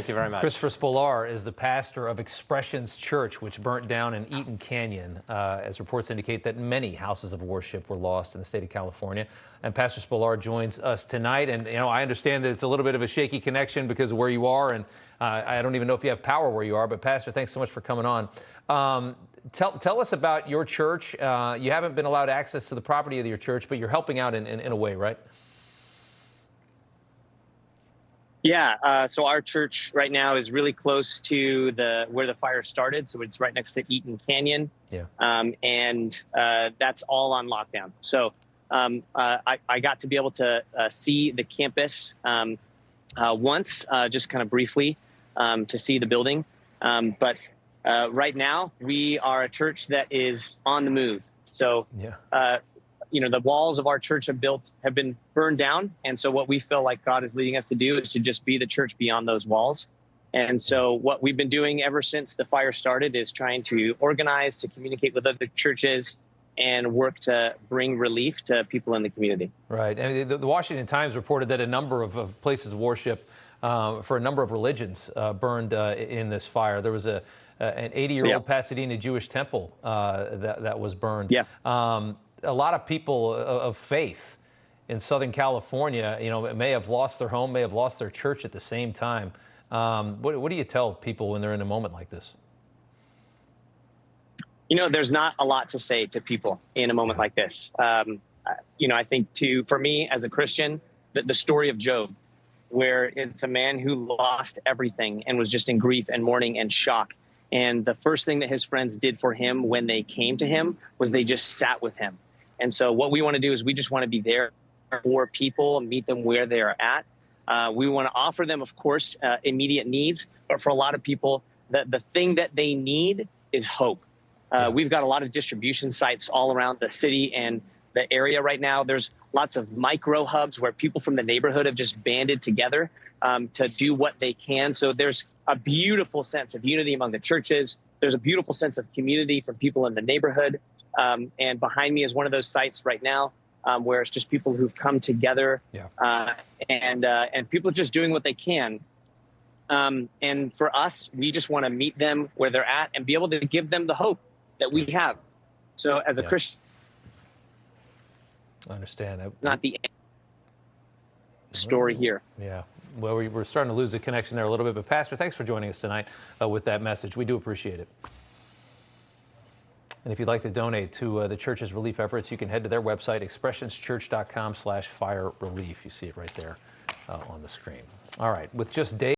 Thank you very much. Christopher Spolar is the pastor of Expressions Church, which burnt down in Eaton Canyon, as reports indicate that many houses of worship were lost in the state of California. And Pastor Spolar joins us tonight. And, I understand that it's a little bit of a shaky connection because of where you are. And I don't even know if you have power where you are. But, Pastor, thanks so much for coming on. Tell us about your church. You haven't been allowed access to the property of your church, but you're helping out in a way, right? Yeah, so our church right now is really close to where the fire started. So it's right next to Eaton Canyon. Yeah. And that's all on lockdown. So I got to be able to see the campus once, just kind of briefly, to see the building. But right now, we are a church that is on the move. So, the walls of our church have been burned down. And so what we feel like God is leading us to do is to just be the church beyond those walls. And so what we've been doing ever since the fire started is trying to organize, to communicate with other churches, and work to bring relief to people in the community. Right. And the Washington Times reported that a number of places of worship for a number of religions burned in this fire. There was an 80-year-old Pasadena Jewish temple that was burned. Yeah. A lot of people of faith in Southern California, may have lost their home, may have lost their church at the same time. What do you tell people when they're in a moment like this? There's not a lot to say to people in a moment like this. I think for me as a Christian, the story of Job, where it's a man who lost everything and was just in grief and mourning and shock. And the first thing that his friends did for him when they came to him was they just sat with him. And so what we want to do is we just want to be there for people and meet them where they are at. We want to offer them, of course, immediate needs. But for a lot of people, the thing that they need is hope. We've got a lot of distribution sites all around the city and the area right now. There's lots of micro hubs where people from the neighborhood have just banded together to do what they can. So there's a beautiful sense of unity among the churches. There's a beautiful sense of community from people in the neighborhood. And behind me is one of those sites right now where it's just people who've come together and people just doing what they can. And for us, we just want to meet them where they're at and be able to give them the hope that we have. So as a Christian, I understand that. Not the story here. Yeah. Well, we're starting to lose the connection there a little bit. But, Pastor, thanks for joining us tonight with that message. We do appreciate it. And if you'd like to donate to the church's relief efforts, you can head to their website, expressionschurch.com/fire relief. You see it right there on the screen. All right. With just days